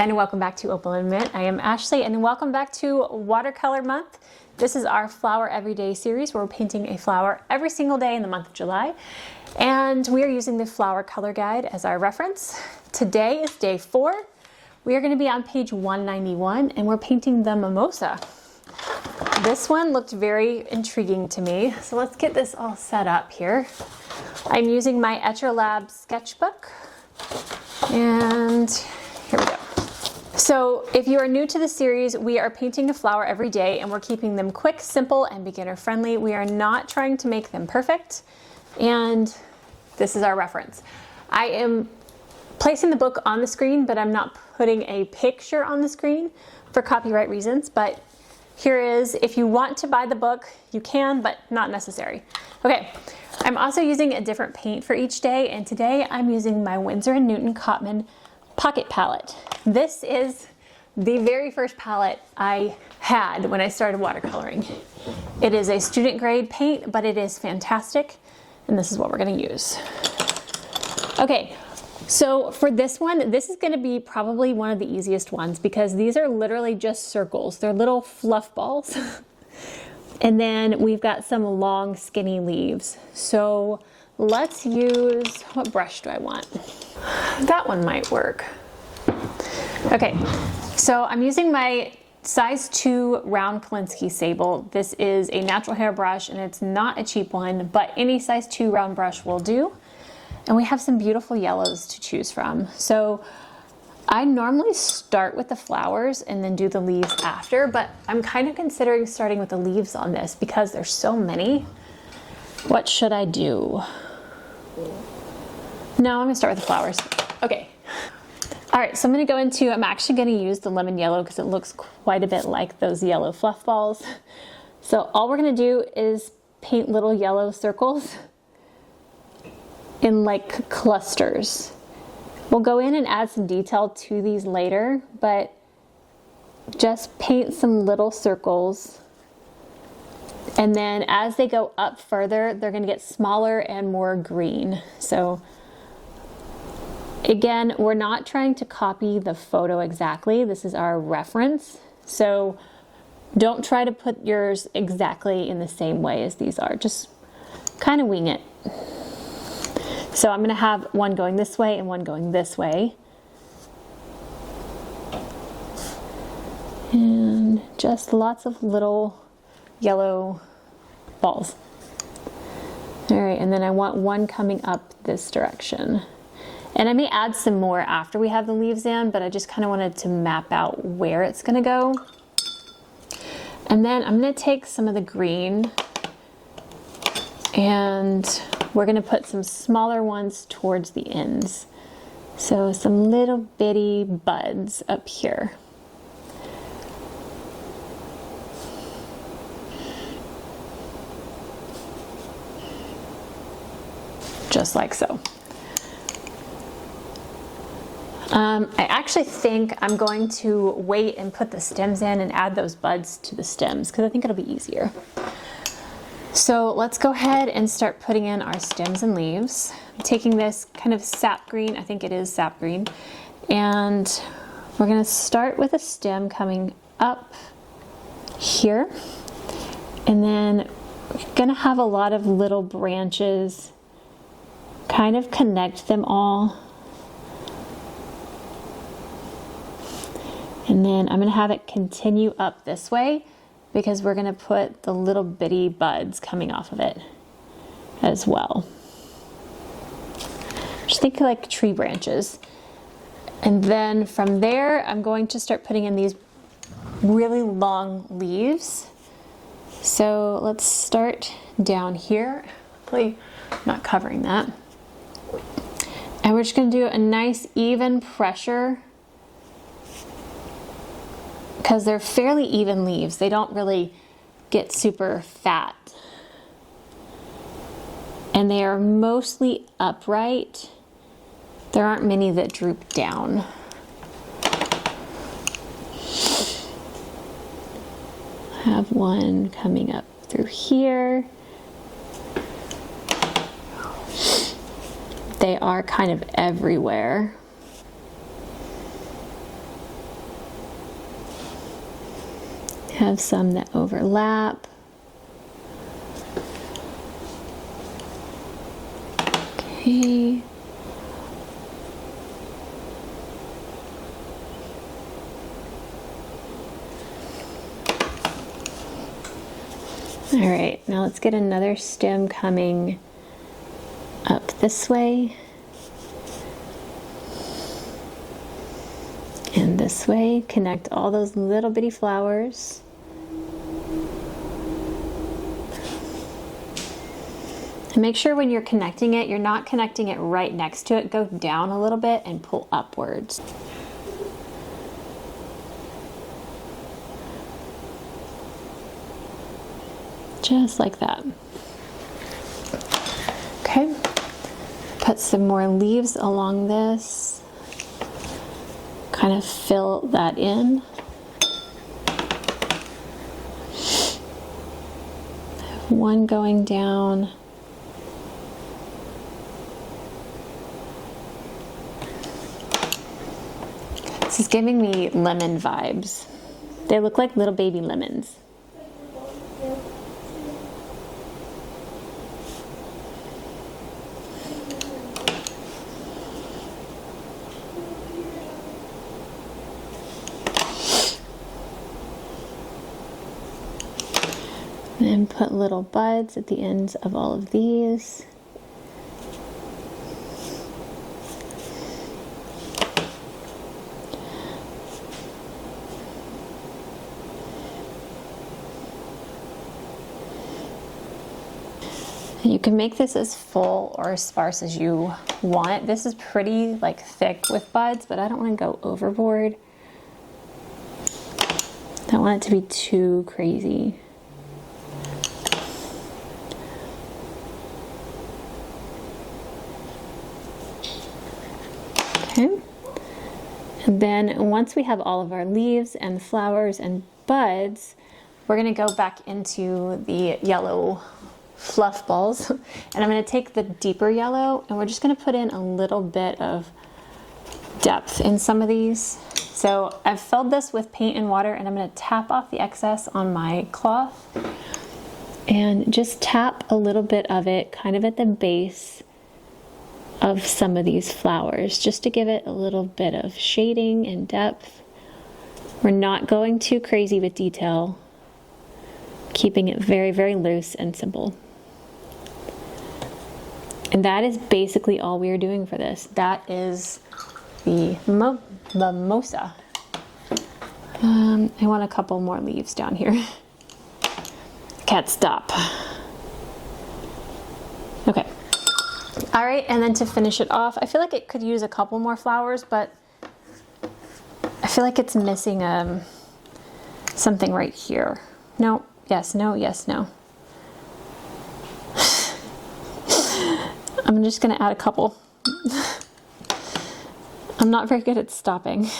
And welcome back to Opal and Mint. I am Ashley and welcome back to Watercolor Month. This is our Flower Everyday series where we're painting a flower every single day in the month of July. And we are using the flower color guide as our reference. Today is day 4. We are going to be on page 191 and we're painting the mimosa. This one looked very intriguing to me. So let's get this all set up here. I'm using my Etcher Lab sketchbook and here we go. So if you are new to the series, we are painting a flower every day and we're keeping them quick, simple, and beginner friendly. We are not trying to make them perfect, and this is our reference. I am placing the book on the screen, but I'm not putting a picture on the screen for copyright reasons, but here is, if you want to buy the book, you can, but not necessary. Okay, I'm also using a different paint for each day, and today I'm using my Winsor & Newton Cotman pocket palette. This is the very first palette I had when I started watercoloring. It is a student grade paint, but it is fantastic, and this is what we're going to use. Okay, so for this one, this is going to be probably one of the easiest ones because these are literally just circles. They're little fluff balls. And then we've got some long skinny leaves. So let's use, what brush do I want? That one might work. Okay, so I'm using my size 2 round Kolinsky sable. This is a natural hair brush and it's not a cheap one, but any size 2 round brush will do. And we have some beautiful yellows to choose from. So I normally start with the flowers and then do the leaves after, but I'm kind of considering starting with the leaves on this because there's so many. What should I do? No, I'm gonna start with the flowers. Okay. All right, so I'm actually gonna use the lemon yellow because it looks quite a bit like those yellow fluff balls. So all we're gonna do is paint little yellow circles in like clusters. We'll go in and add some detail to these later, but just paint some little circles. And then as they go up further, they're gonna get smaller and more green. So again, we're not trying to copy the photo exactly. This is our reference. So don't try to put yours exactly in the same way as these are. Just kind of wing it. So I'm gonna have one going this way and one going this way. And just lots of little yellow balls. All right, and then I want one coming up this direction. And I may add some more after we have the leaves in, but I just kind of wanted to map out where it's gonna go. And then I'm gonna take some of the green and we're gonna put some smaller ones towards the ends. So some little bitty buds up here. Just like so. I actually think I'm going to wait and put the stems in and add those buds to the stems because I think it'll be easier. So let's go ahead and start putting in our stems and leaves. I'm taking this kind of sap green, I think it is sap green, and we're gonna start with a stem coming up here, and then we're gonna have a lot of little branches, kind of connect them all. And then I'm gonna have it continue up this way because we're gonna put the little bitty buds coming off of it as well. Just think like tree branches. And then from there, I'm going to start putting in these really long leaves. So let's start down here. Hopefully not covering that. And we're just gonna do a nice even pressure because they're fairly even leaves. They don't really get super fat. And they are mostly upright. There aren't many that droop down. I have one coming up through here. They are kind of everywhere. have some that overlap. Okay. All right, now let's get another stem coming up this way and this way. Connect all those little bitty flowers. And make sure when you're connecting it, you're not connecting it right next to it. Go down a little bit and pull upwards. Just like that. Okay, put some more leaves along this. Kind of fill that in. One going down. This is giving me lemon vibes. They look like little baby lemons. And put little buds at the ends of all of these. You can make this as full or as sparse as you want. This is pretty like thick with buds, but I don't want to go overboard. I don't want it to be too crazy. Okay. And then once we have all of our leaves and flowers and buds, we're going to go back into the yellow fluff balls, and I'm going to take the deeper yellow and we're just going to put in a little bit of depth in some of these. So I've filled this with paint and water, and I'm going to tap off the excess on my cloth and just tap a little bit of it kind of at the base of some of these flowers, just to give it a little bit of shading and depth. We're not going too crazy with detail, keeping it very, very loose and simple. And that is basically all we are doing for this. That is the mimosa. I want a couple more leaves down here. Can't stop. Okay. All right, and then to finish it off, I feel like it could use a couple more flowers, but I feel like it's missing something right here. No, yes, no, yes, no. I'm just gonna add a couple. I'm not very good at stopping.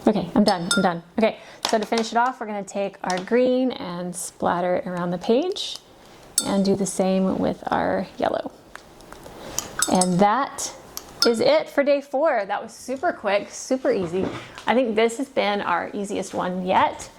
Okay, I'm done. Okay, so to finish it off, we're gonna take our green and splatter it around the page and do the same with our yellow. And that is it for day 4. That was super quick, super easy. I think this has been our easiest one yet.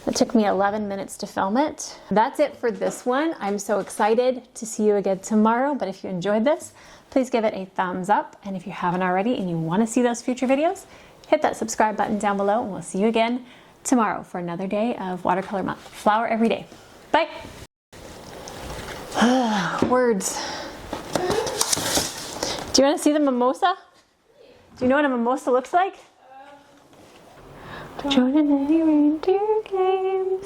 It took me 11 minutes to film it. That's it for this one. I'm so excited to see you again tomorrow, but if you enjoyed this, please give it a thumbs up. And if you haven't already and you want to see those future videos, hit that subscribe button down below, and we'll see you again tomorrow for another day of Watercolor Month. Flower every day. Bye. Words. Do you want to see the mimosa? Do you know what a mimosa looks like? Joining any reindeer games.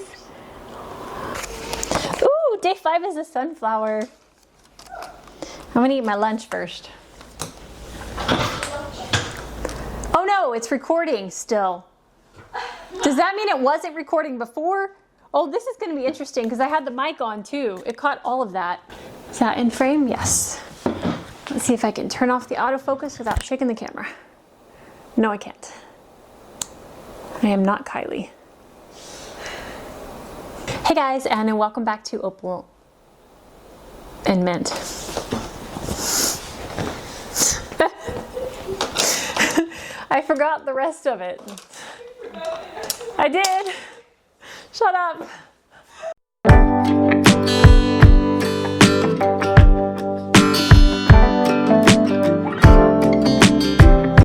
Ooh, day 5 is a sunflower. I'm gonna eat my lunch first. Oh no, it's recording still. Does that mean it wasn't recording before? Oh, this is gonna be interesting because I had the mic on too. It caught all of that. Is that in frame? Yes. Let's see if I can turn off the autofocus without shaking the camera. No, I can't. I am not Kylie. Hey guys, and welcome back to Opal and Mint. I forgot the rest of it. I did. Shut up.